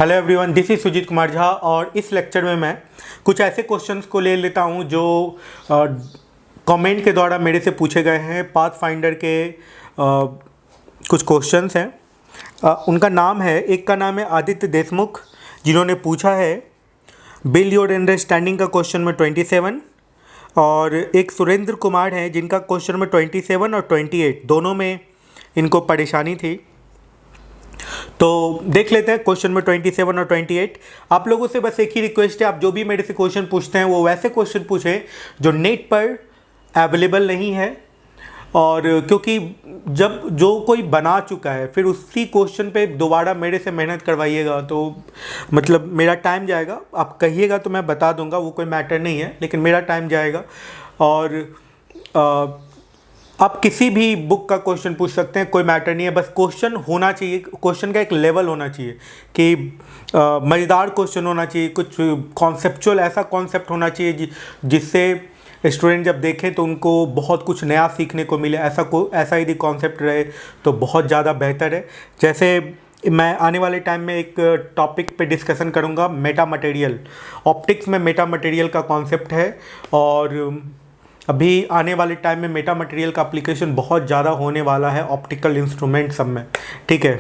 Hello everyone, this is Sujeet Kumar Jha और इस lecture में मैं कुछ ऐसे क्वेश्चंस को ले लेता हूं जो कमेंट के द्वारा मेरे से पूछे गए हैं। पाथ फाइंडर के कुछ क्वेश्चंस हैं। उनका नाम है, एक का नाम है आदित्य देशमुख जिन्होंने पूछा है बिल्ड योर अंडरस्टैंडिंग का क्वेश्चन में 27, और एक सुरेंद्र कुमार है जिनका क्वेश्चन में 27 और 28 दोनों में इनको परेशानी थी। तो देख लेते हैं क्वेश्चन में 27 और 28। आप लोगों से बस एक ही रिक्वेस्ट है, आप जो भी मेरे से क्वेश्चन पूछते हैं वो वैसे क्वेश्चन पूछें जो नेट पर अवेलेबल नहीं है, और क्योंकि जब जो कोई बना चुका है फिर उसी क्वेश्चन पे दोबारा मेरे से मेहनत करवाइएगा तो मतलब मेरा टाइम जाएगा। आप कहिएगा तो मैं बता दूंगा, वो कोई मैटर नहीं है, लेकिन मेरा टाइम जाएगा। और आप किसी भी बुक का क्वेश्चन पूछ सकते हैं, कोई मैटर नहीं है, बस क्वेश्चन होना चाहिए, क्वेश्चन का एक लेवल होना चाहिए कि मज़ेदार क्वेश्चन होना चाहिए, कुछ कॉन्सेप्चुअल ऐसा कॉन्सेप्ट होना चाहिए जिससे स्टूडेंट जब देखें तो उनको बहुत कुछ नया सीखने को मिले। ऐसा यदि कॉन्सेप्ट रहे तो बहुत ज़्यादा बेहतर है। जैसे मैं आने वाले टाइम में एक टॉपिक पे डिस्कशन करूँगा, मेटा मटेरियल, ऑप्टिक्स में मेटा मटेरियल का कॉन्सेप्ट है, और अभी आने वाले टाइम में मेटा मटेरियल का एप्लीकेशन बहुत ज़्यादा होने वाला है ऑप्टिकल इंस्ट्रूमेंट सब में, ठीक है।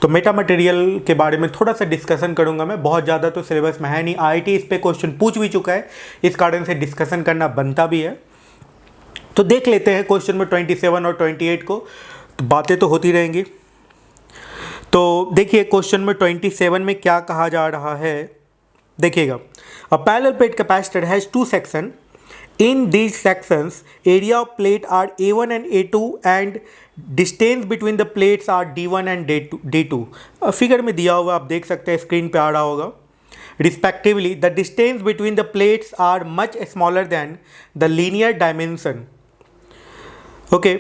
तो मेटा मटेरियल के बारे में थोड़ा सा डिस्कशन करूंगा मैं, बहुत ज़्यादा तो सिलेबस में है नहीं। आईआईटी इस पे क्वेश्चन पूछ भी चुका है, इस कारण से डिस्कशन करना बनता भी है। तो देख लेते हैं क्वेश्चन में 27 और 28 को, तो बातें तो होती रहेंगी। तो देखिए क्वेश्चन में 27 में क्या कहा जा रहा है, देखिएगा। A parallel plate capacitor has 2 section. In these sections, area of plate are A1 and A2 and distance between the plates are D1 and D2. Figure में दिया हुआ आप देख सकते हैं, स्क्रीन पे आ रहा होगा। Respectively, the distance between the plates are much smaller than the linear dimension. Okay.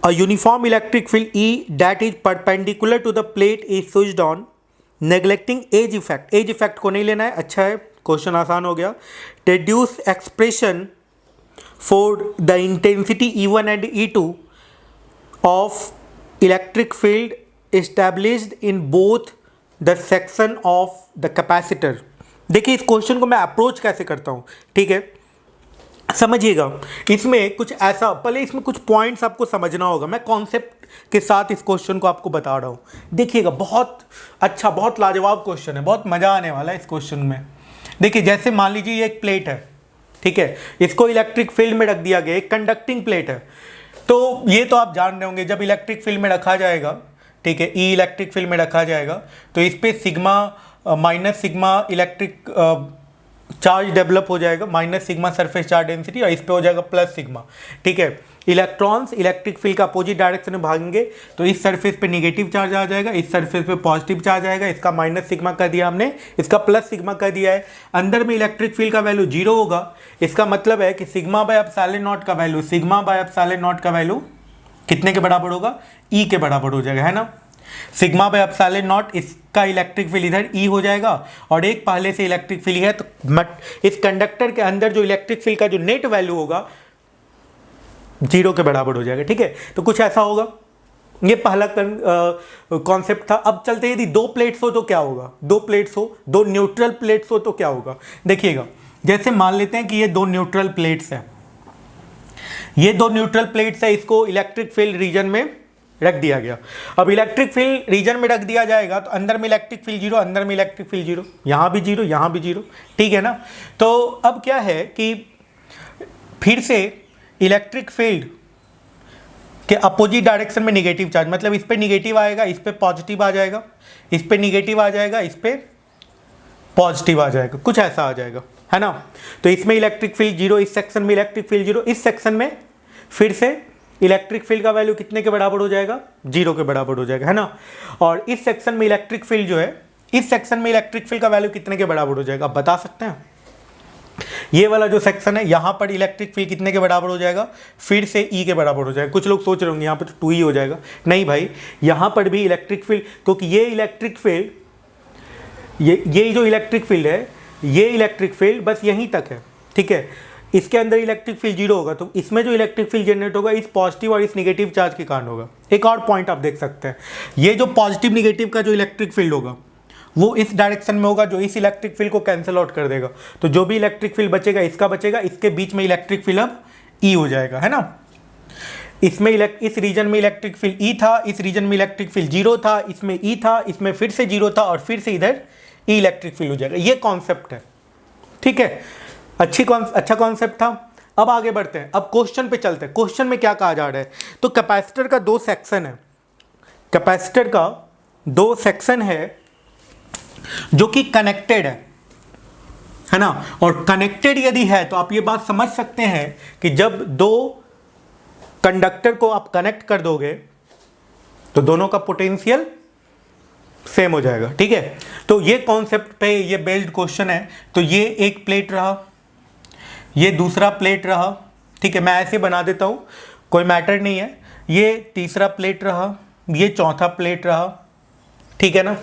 A uniform electric field E that is perpendicular to the plate is switched on, neglecting edge effect. Edge effect को नहीं लेना है, अच्छा है, question आसान हो गया। Deduce expression for the intensity E1 and E2 of electric field established in both the section of the capacitor. देखिए इस क्वेश्चन को मैं अप्रोच कैसे करता हूँ, ठीक है, समझिएगा। इसमें कुछ ऐसा, पहले इसमें कुछ पॉइंट्स आपको समझना होगा। मैं कॉन्सेप्ट के साथ इस क्वेश्चन को आपको बता रहा हूँ। देखिएगा बहुत अच्छा, बहुत लाजवाब क्वेश्चन है, बहुत मज़ा आने वाला है इस क्वेश्चन में। देखिए जैसे मान लीजिए ये एक प्लेट है, ठीक है, इसको इलेक्ट्रिक फील्ड में रख दिया गया, एक कंडक्टिंग प्लेट है। तो ये तो आप जान रहे होंगे, जब इलेक्ट्रिक फील्ड में रखा जाएगा, ठीक है, ई इलेक्ट्रिक फील्ड में रखा जाएगा तो इस पर sigma minus sigma electric charge develop हो जाएगा, minus sigma surface charge density, और इस पे हो जाएगा प्लस सिग्मा, ठीक है। इलेक्ट्रॉन्स इलेक्ट्रिक फील्ड का अपोजिट डायरेक्शन में भागेंगे तो इस सरफेस पे नेगेटिव चार्ज आ जाएगा, इस सरफेस पे पॉजिटिव चार्ज आएगा। इसका माइनस सिग्मा कर दिया हमने, इसका प्लस सिग्मा कर दिया है। अंदर में इलेक्ट्रिक फील्ड का वैल्यू 0 होगा। इसका मतलब है कि सिग्मा बाय एप्सिलॉन नॉट का value, sigma by epsilon not का वैल्यू कितने के बराबर होगा, ई के बराबर हो जाएगा, है ना। सिग्मा बाय एप्सिलॉन नॉट, इसका इलेक्ट्रिक फील्ड इधर ई हो जाएगा, और एक पहले से इलेक्ट्रिक फील्ड है तो इस कंडक्टर के अंदर जो इलेक्ट्रिक फील्ड का जो नेट वैल्यू होगा 0 के बराबर हो जाएगा, ठीक है। तो कुछ ऐसा होगा, ये पहला कॉन्सेप्ट था। अब चलते, यदि 2 प्लेट्स हो तो क्या होगा, 2 प्लेट्स हो, 2 न्यूट्रल प्लेट्स हो तो क्या होगा। देखिएगा जैसे मान लेते हैं कि ये 2 न्यूट्रल प्लेट्स हैं, ये 2 न्यूट्रल प्लेट्स है, इसको इलेक्ट्रिक फील्ड रीजन में रख दिया गया। अब इलेक्ट्रिक फील्ड रीजन में रख दिया जाएगा तो अंदर में इलेक्ट्रिक फील्ड 0, अंदर में इलेक्ट्रिक फील्ड 0, यहाँ भी 0, यहाँ भी 0, ठीक है ना। तो अब क्या है कि फिर से इलेक्ट्रिक फील्ड के अपोजिट डायरेक्शन में नेगेटिव चार्ज, मतलब इस पे नेगेटिव आएगा, इस पे पॉजिटिव आ जाएगा, इस पे नेगेटिव आ जाएगा, इस पे पॉजिटिव आ जाएगा, कुछ ऐसा आ जाएगा, है ना। तो इसमें इलेक्ट्रिक फील्ड 0, इस सेक्शन में इलेक्ट्रिक फील्ड 0, इस सेक्शन में फिर से इलेक्ट्रिक फील्ड का वैल्यू कितने के बराबर हो जाएगा, 0 के बराबर हो जाएगा, है ना। और इस सेक्शन में इलेक्ट्रिक फील्ड जो है, इस सेक्शन में इलेक्ट्रिक फील्ड का वैल्यू कितने के बराबर हो जाएगा, आप बता सकते हैं। ये वाला जो सेक्शन है यहाँ पर इलेक्ट्रिक फील्ड कितने के बराबर हो जाएगा, फिर से ई के बराबर हो जाएगा। कुछ लोग सोच रहे होंगे यहाँ पर तो 2 ही हो जाएगा, नहीं भाई, यहाँ पर भी इलेक्ट्रिक फील्ड, क्योंकि ये इलेक्ट्रिक फील्ड, ये जो इलेक्ट्रिक फील्ड है, ये इलेक्ट्रिक फील्ड बस यहीं तक है, ठीक है। इसके अंदर इलेक्ट्रिक फील्ड जीरो होगा, तो इसमें जो इलेक्ट्रिक फील्ड जनरेट होगा इस पॉजिटिव और इस निगेटिव चार्ज के कारण होगा। एक और पॉइंट आप देख सकते हैं, ये जो पॉजिटिव निगेटिव का जो इलेक्ट्रिक फील्ड होगा वो इस डायरेक्शन में होगा, जो इस इलेक्ट्रिक फील्ड को कैंसिल आउट कर देगा। तो जो भी इलेक्ट्रिक फील्ड बचेगा इसका बचेगा, इसके बीच में इलेक्ट्रिक फील्ड अब ई हो जाएगा, है ना। इसमें इस रीजन में इलेक्ट्रिक फील्ड ई था, इस रीजन में इलेक्ट्रिक फील्ड जीरो था, इसमें ई था, इसमें फिर से जीरो था और फिर से इधर ई इलेक्ट्रिक फील्ड हो जाएगा। ये कॉन्सेप्ट है, ठीक है। अच्छा कॉन्सेप्ट था। अब आगे बढ़ते हैं, अब क्वेश्चन पे चलते हैं। क्वेश्चन में क्या कहा जा रहा है, तो कैपेसिटर का दो सेक्शन है, कैपेसिटर का दो सेक्शन है जो कि कनेक्टेड है ना। और कनेक्टेड यदि है तो आप ये बात समझ सकते हैं कि जब दो कंडक्टर को आप कनेक्ट कर दोगे तो दोनों का पोटेंशियल सेम हो जाएगा, ठीक है। तो ये कॉन्सेप्ट पे ये बेस्ड क्वेश्चन है। तो ये एक प्लेट रहा, ये दूसरा प्लेट रहा, ठीक है, मैं ऐसे बना देता हूँ, कोई मैटर नहीं है। ये तीसरा प्लेट रहा, ये चौथा प्लेट रहा, ठीक है ना।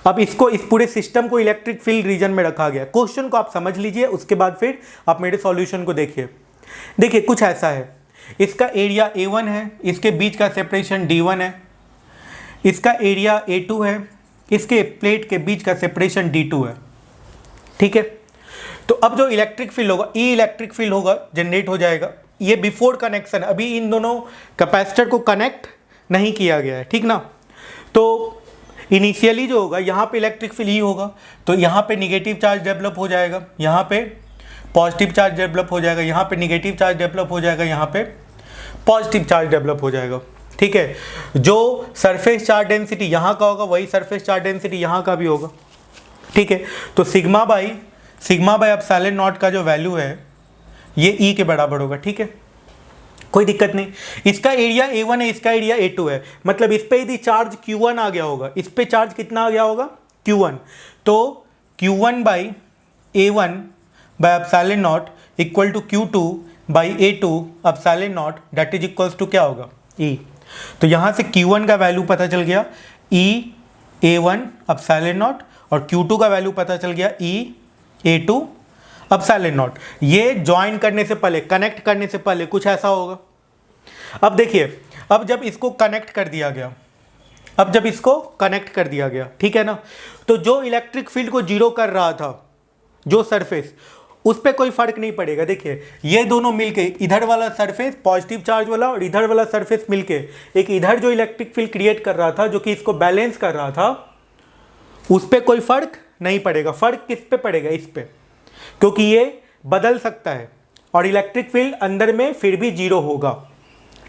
अब इसको, इस पूरे सिस्टम को इलेक्ट्रिक फील्ड रीजन में रखा गया। क्वेश्चन को आप समझ लीजिए, उसके बाद फिर आप मेरे सॉल्यूशन को देखिए। देखिए कुछ ऐसा है, इसका एरिया A1 है, इसके बीच का सेपरेशन D1 है, इसका एरिया A2 है, इसके प्लेट के बीच का सेपरेशन D2 है, ठीक है। तो अब जो इलेक्ट्रिक फील्ड होगा, ई इलेक्ट्रिक फील्ड होगा, जनरेट हो जाएगा। ये बिफोर कनेक्शन, अभी इन दोनों कैपेसिटर को कनेक्ट नहीं किया गया है, ठीक ना। तो इनिशियली जो होगा यहाँ पे इलेक्ट्रिक फील्ड ई होगा, तो यहाँ पे निगेटिव चार्ज डेवलप हो जाएगा, यहाँ पे पॉजिटिव चार्ज डेवलप हो जाएगा, यहाँ पे निगेटिव चार्ज डेवलप हो जाएगा, यहाँ पे पॉजिटिव चार्ज डेवलप हो जाएगा, ठीक है। जो सरफेस चार्ज डेंसिटी यहाँ का होगा वही सरफेस चार्ज डेंसिटी यहाँ का भी होगा, ठीक है। तो सिग्मा बाई एप्सिलॉन नॉट का जो वैल्यू है ये ई के बराबर होगा, ठीक है, कोई दिक्कत नहीं। इसका एरिया A1 है, इसका एरिया A2 है, मतलब इस पे यदि चार्ज Q1 आ गया होगा, इस पे चार्ज कितना आ गया होगा Q1, तो Q1 by A1 by epsilon not equal to Q2 by A2 epsilon not, that is equals to क्या होगा E। तो यहाँ से Q1 का वैल्यू पता चल गया E A1 एप्सिलॉन नॉट, और Q2 का वैल्यू पता चल गया E A2 एप्सिलॉन नॉट। ये ज्वाइन करने से पहले, कनेक्ट करने से पहले कुछ ऐसा होगा। अब देखिए, अब जब इसको कनेक्ट कर दिया गया, ठीक है ना, तो जो इलेक्ट्रिक फील्ड को जीरो कर रहा था जो सरफेस, उस पर कोई फर्क नहीं पड़ेगा। देखिए ये दोनों मिलके, इधर वाला सरफेस पॉजिटिव चार्ज वाला और इधर वाला सरफेस मिलके एक इधर जो इलेक्ट्रिक फील्ड क्रिएट कर रहा था, जो कि इसको बैलेंस कर रहा था, उस पर कोई फर्क नहीं पड़ेगा। फर्क किस पे पड़ेगा, इस पे, क्योंकि ये बदल सकता है और इलेक्ट्रिक फील्ड अंदर में फिर भी जीरो होगा,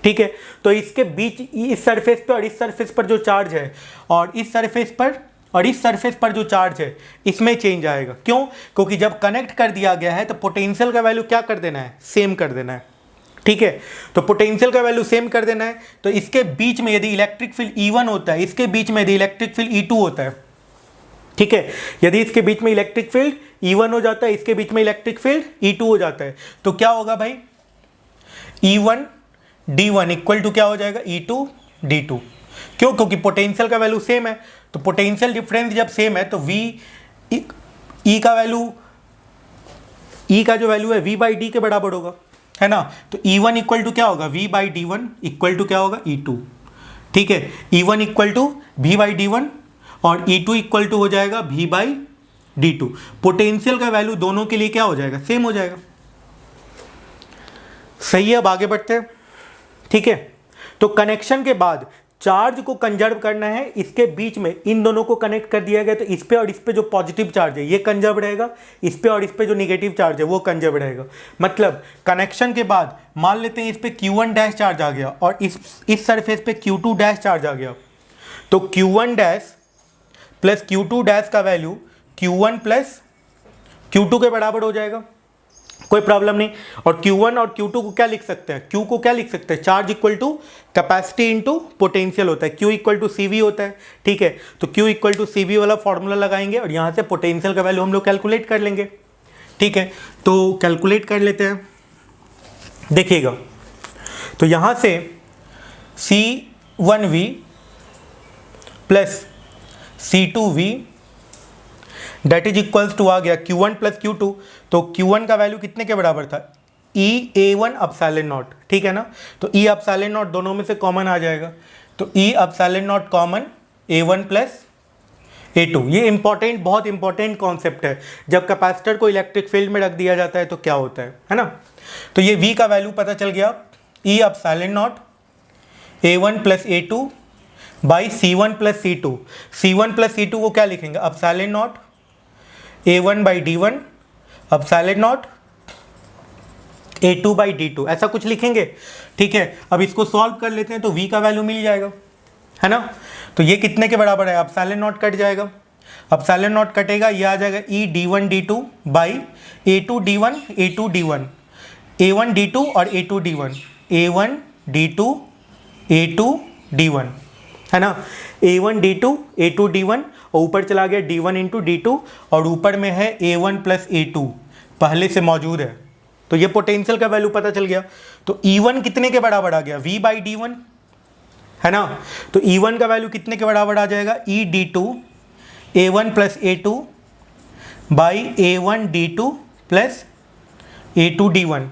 ठीक है। तो इसके बीच, इस सरफेस पे और इस सरफेस पर जो चार्ज है और इस सरफेस पर जो चार्ज है, इसमें चेंज आएगा। क्यों? क्योंकि जब कनेक्ट कर दिया गया है तो पोटेंशियल का वैल्यू क्या कर देना है, सेम कर देना है, ठीक है। तो पोटेंशियल का वैल्यू सेम कर देना है। तो इसके बीच में यदि इलेक्ट्रिक फील्ड E1 होता है, इसके बीच में यदि इलेक्ट्रिक फील्ड E2 होता है, ठीक है, यदि इसके बीच में इलेक्ट्रिक फील्ड E1 हो जाता है, इसके बीच में इलेक्ट्रिक फील्ड E2 हो जाता है, तो क्या होगा भाई, E1 D1 इक्वल टू क्या हो जाएगा, E2 D2। क्यों? क्योंकि पोटेंशियल का वैल्यू सेम है। तो पोटेंशियल डिफरेंस जब सेम है तो E का जो वैल्यू है V बाई डी के बराबर होगा, है ना। तो E1 इक्वल टू क्या होगा, V by D1 equal to क्या होगा, E2, ठीक है। E1 equal to V by D1 और E2 इक्वल टू हो जाएगा V बाई D2। पोटेंशियल का वैल्यू दोनों के लिए क्या हो जाएगा, सेम हो जाएगा। सही है, अब आगे बढ़ते हैं, ठीक है। तो कनेक्शन के बाद चार्ज को कंजर्व करना है, इसके बीच में इन दोनों को कनेक्ट कर दिया गया, तो इस पे और इस पे जो पॉजिटिव चार्ज है ये कंजर्व रहेगा, इस पे और इस पे जो निगेटिव चार्ज है वो कंजर्व रहेगा। मतलब कनेक्शन के बाद मान लेते हैं इस पे Q1 डैश चार्ज आ गया और इस सरफेस पे Q2 डैश चार्ज आ गया, तो Q1 dash plus Q2 dash का वैल्यू Q1 प्लस Q2 के बराबर हो जाएगा, कोई प्रॉब्लम नहीं। और Q1 और Q2 को क्या लिख सकते हैं, Q को क्या लिख सकते हैं, charge equal to capacity into potential होता है, Q इक्वल टू CV होता है, ठीक है। तो Q इक्वल टू CV वाला फॉर्मूला लगाएंगे और यहाँ से पोटेंशियल का वैल्यू हम लोग कैलकुलेट कर लेंगे, ठीक है। तो कैलकुलेट कर लेते हैं, देखिएगा। तो यहाँ से C1V plus C2V that is equals to आ गया Q1 प्लस Q2। तो Q1 का वैल्यू कितने के बराबर था, E A1 एप्सिलॉन नॉट, ठीक है ना। तो E एप्सिलॉन नॉट दोनों में से कॉमन आ जाएगा, तो E epsilon not common A1 plus A2। ये इंपॉर्टेंट, बहुत इंपॉर्टेंट कॉन्सेप्ट है। जब कैपेसिटर को इलेक्ट्रिक फील्ड में रख दिया जाता है तो क्या होता है ना। तो ये V का वैल्यू पता चल गया, E epsilon not A1 plus A2 by C1 plus C2। C1 plus C2 को क्या लिखेंगे, epsilon not A1 by D1 epsilon not A2 by D2, ऐसा कुछ लिखेंगे, ठीक है। अब इसको सॉल्व कर लेते हैं तो V का वैल्यू मिल जाएगा, है ना। तो ये कितने के बराबर है, एप्सिलॉन नॉट कट जाएगा, एप्सिलॉन नॉट कटेगा, ये आ जाएगा E D1 D2 by A2 D1 A2 D1, A1 D2 और A2 D1, A1 D2 A2 D1, है ना। A1 D2 A2 D1 और ऊपर चला गया D1 इंटू D2 और ऊपर में है A1 प्लस A2 पहले से मौजूद है। तो ये पोटेंशियल का वैल्यू पता चल गया। तो E1 कितने के बराबर आ गया, V बाई D1, है ना। तो E1 का वैल्यू कितने के बराबर आ जाएगा, E D2 A1 plus A2 by A1 D2 plus A2 D1,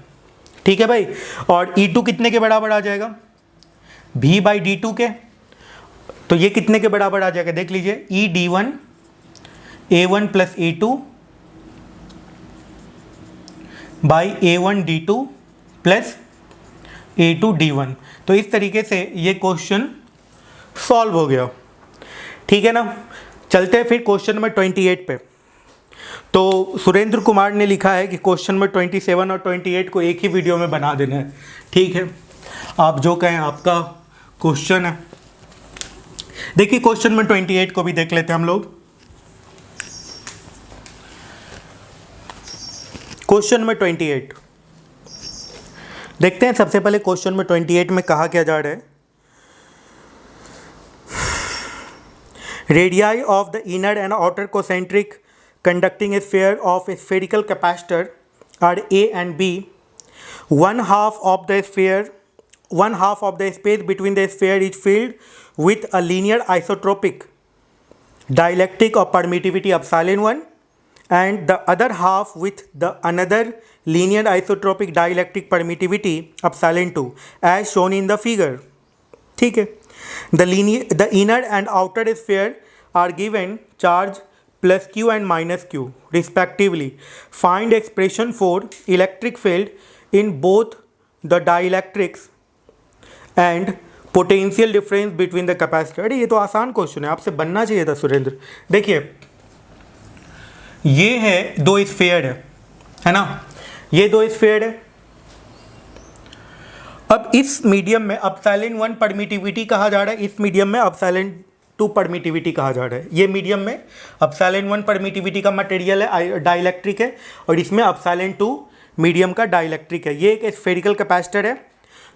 ठीक है भाई। और E2 कितने के बराबर आ जाएगा, V बाई D2 के। तो ये कितने के बराबर आ जाएगा, देख लीजिए, E D1 A1 plus A2 by A1 D2 plus A2 D1। तो इस तरीके से ये क्वेश्चन सॉल्व हो गया, ठीक है ना। चलते हैं फिर क्वेश्चन नंबर 28 पे। तो सुरेंद्र कुमार ने लिखा है कि क्वेश्चन नंबर 27 और 28 को एक ही वीडियो में बना देना है, ठीक है। आप जो कहें, आपका क्वेश्चन है। देखिए क्वेश्चन नंबर 28 को भी देख लेते हैं हम लोग। क्वेश्चन नंबर 28 देखते हैं। सबसे पहले क्वेश्चन नंबर 28 में कहा क्या जा रहा है, radii of the inner and outer concentric conducting sphere of a spherical capacitor are A and B, one half of the space between the sphere is filled with a linear isotropic dielectric of permittivity epsilon 1 and the other half with the another linear isotropic dielectric permittivity epsilon 2 as shown in the figure, ठीक है। The inner and outer sphere are given charge plus Q and minus Q respectively. Find expression for electric field in both the dielectrics and potential difference between the capacitor। अरे ये तो आसान question है, आपसे बनना चाहिए था सुरेंद्र। देखिए ये है दो स्फीयर है ना, ये दो स्फीयर है। अब इस मीडियम में एप्सिलॉन 1 परमिटिविटी कहा जा रहा है, इस मीडियम में एप्सिलॉन 2 परमिटिविटी कहा जा रहा है। ये मीडियम में एप्सिलॉन 1 परमिटिविटी का मटेरियल है, डाइलेक्ट्रिक है, और इसमें एप्सिलॉन 2 मीडियम का डाइलेक्ट्रिक है। ये एक स्फेरिकल कैपेसिटर है।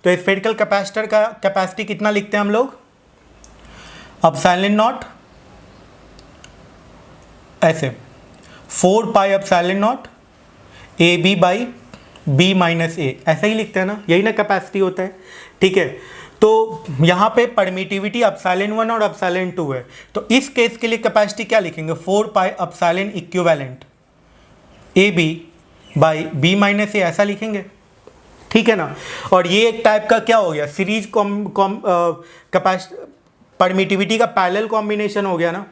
तो स्फेरिकल कैपेसिटर का कैपेसिटी कितना लिखते हैं हम लोग, एप्सिलॉन नॉट ऐसे 4 pi epsilon naught A B by B minus A, ऐसा ही लिखते हैं ना, यही ना कैपेसिटी होता है, ठीक है। तो यहाँ पे परमिटिविटी एप्सिलॉन 1 और एप्सिलॉन 2 है। तो इस केस के लिए कैपेसिटी क्या लिखेंगे, 4 pi epsilon equivalent A B by B minus A, ऐसा लिखेंगे, ठीक है ना। और ये एक टाइप का क्या हो गया, सीरीज परमिटिविटी का पैरेलल कॉम्बिनेशन हो गया ना,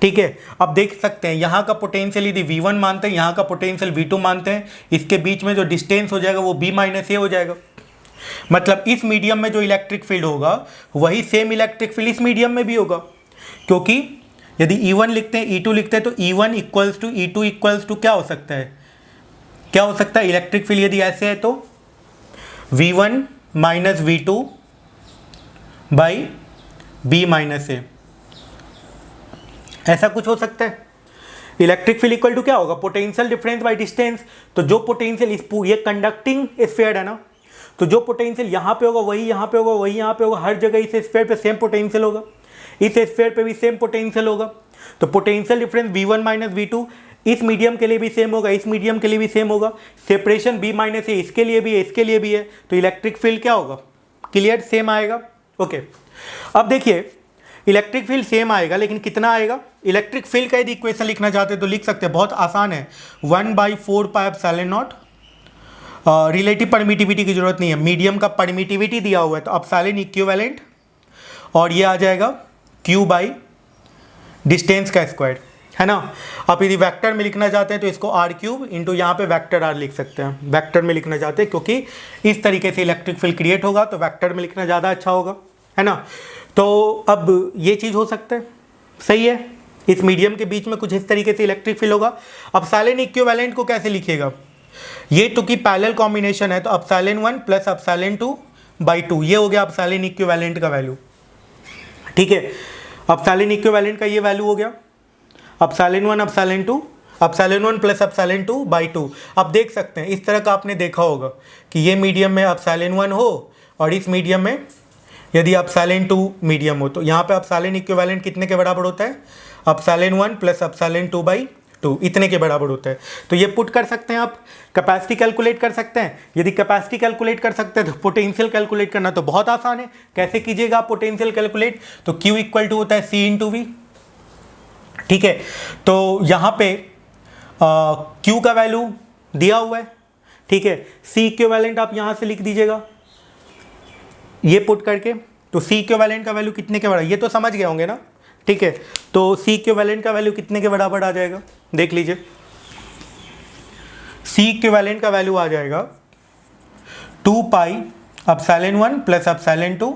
ठीक है। अब देख सकते हैं यहाँ का पोटेंशियल यदि V1 मानते हैं, यहाँ का पोटेंशियल V2 मानते हैं, इसके बीच में जो डिस्टेंस हो जाएगा वो B माइनस ए हो जाएगा। मतलब इस मीडियम में जो इलेक्ट्रिक फील्ड होगा वही सेम इलेक्ट्रिक फील्ड इस मीडियम में भी होगा, क्योंकि यदि E1 लिखते हैं E2 लिखते हैं तो E1 equals to E2 equals to क्या हो सकता है, क्या हो सकता है, इलेक्ट्रिक फील्ड यदि ऐसे है तो V1 minus V2 by B minus A, ऐसा कुछ हो सकता है। इलेक्ट्रिक फील्ड इक्वल टू क्या होगा, पोटेंशियल डिफरेंस बाय डिस्टेंस। तो जो पोटेंशियल ये कंडक्टिंग स्फीयर है ना, तो जो पोटेंशियल यहाँ पे होगा वही यहाँ पे होगा, वही यहाँ पे होगा, हर जगह इस स्फीयर पे सेम पोटेंशियल होगा, इस स्फीयर पे भी सेम पोटेंशियल होगा। तो potential difference V1 minus V2 इस मीडियम के लिए भी सेम होगा, इस मीडियम के लिए भी सेम होगा। सेपरेशन B माइनस ए इसके लिए भी है, इसके लिए भी है। तो इलेक्ट्रिक फील्ड क्या होगा, क्लियर, सेम आएगा, ओके। अब देखिए इलेक्ट्रिक फील्ड सेम आएगा, लेकिन कितना आएगा। इलेक्ट्रिक फील्ड का यदि इक्वेशन लिखना चाहते हैं तो लिख सकते हैं, बहुत आसान है, 1/4 pi epsilon not relative permittivity की जरूरत नहीं है, मीडियम का परमिटिविटी दिया हुआ है, तो एप्सिलॉन इक्विवेलेंट और ये आ जाएगा क्यू बाई डिस्टेंस का स्क्वायर, है ना। आप यदि वेक्टर में लिखना चाहते हैं तो इसको आर क्यूब इंटू यहाँ पे वेक्टर आर लिख सकते हैं, वेक्टर में लिखना चाहते हैं क्योंकि इस तरीके से इलेक्ट्रिक फील्ड क्रिएट होगा तो वेक्टर में लिखना ज़्यादा अच्छा होगा, है ना। तो अब ये चीज़ हो सकता है, सही है, इस मीडियम के बीच में कुछ इस तरीके से इलेक्ट्रिक फील्ड होगा। एप्सिलॉन इक्विवेलेंट को कैसे लिखिएगा, ये टू की पैरेलल कॉम्बिनेशन है तो एप्सिलॉन 1 प्लस एप्सिलॉन 2 बाई 2, ये हो गया एप्सिलॉन इक्विवेलेंट का वैल्यू, ठीक है। एप्सिलॉन इक्विवेलेंट का ये वैल्यू हो गया epsilon 1 epsilon 2, epsilon 1 plus epsilon 2 by 2। अब देख सकते हैं इस तरह का आपने देखा होगा कि ये मीडियम में एप्सिलॉन 1 हो और इस मीडियम में यदि एप्सिलॉन 2 मीडियम हो तो यहाँ पे एप्सिलॉन इक्विवेलेंट कितने के बराबर होता है, एप्सिलॉन 1 प्लस एप्सिलॉन 2 बाई 2 इतने के बराबर होता है। तो ये पुट कर सकते हैं आप, कैपेसिटी कैलकुलेट कर सकते हैं। यदि कैपेसिटी कैलकुलेट कर सकते हैं तो पोटेंशियल कैलकुलेट करना तो बहुत आसान है। कैसे कीजिएगा आप पोटेंशियल कैलकुलेट, तो Q इक्वल टू होता है C इंटू वी, ठीक है। तो यहाँ पे Q का वैल्यू दिया हुआ है, ठीक है। C इक्विवेलेंट आप यहाँ से लिख दीजिएगा ये पुट करके, तो C इक्विवेलेंट का वैल्यू कितने के बराबर, ये तो समझ गए होंगे ना, ठीक है। तो C इक्विवेलेंट का वैल्यू कितने के बराबर आ जाएगा, देख लीजिए। C इक्विवेलेंट का वैल्यू आ जाएगा 2 pi epsilon 1 plus epsilon 2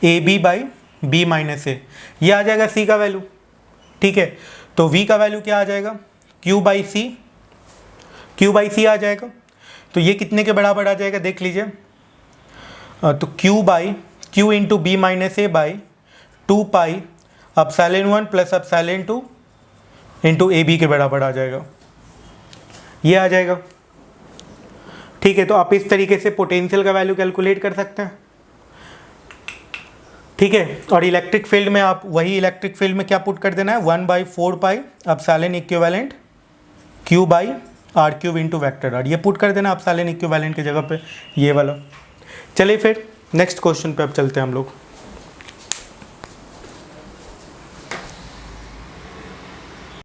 AB by B minus A, ये आ जाएगा C का वैल्यू, ठीक है। तो V का वैल्यू क्या आ जाएगा, Q बाई C आ जाएगा। तो ये कितने के बराबर आ जाएगा देख लीजिए, तो Q into B minus A by 2 pi epsilon 1 plus epsilon 2 into AB के बराबर आ जाएगा, ये आ जाएगा, ठीक है। तो आप इस तरीके से पोटेंशियल का वैल्यू कैलकुलेट कर सकते हैं, ठीक है। और इलेक्ट्रिक फील्ड में आप वही इलेक्ट्रिक फील्ड में क्या पुट कर देना है, 1/4 pi epsilon equivalent Q by r cube into vector r, ये पुट कर देना एप्सिलॉन इक्विवेलेंट की जगह पे ये वाला। चलिए फिर नेक्स्ट क्वेश्चन पे अब चलते हैं हम लोग।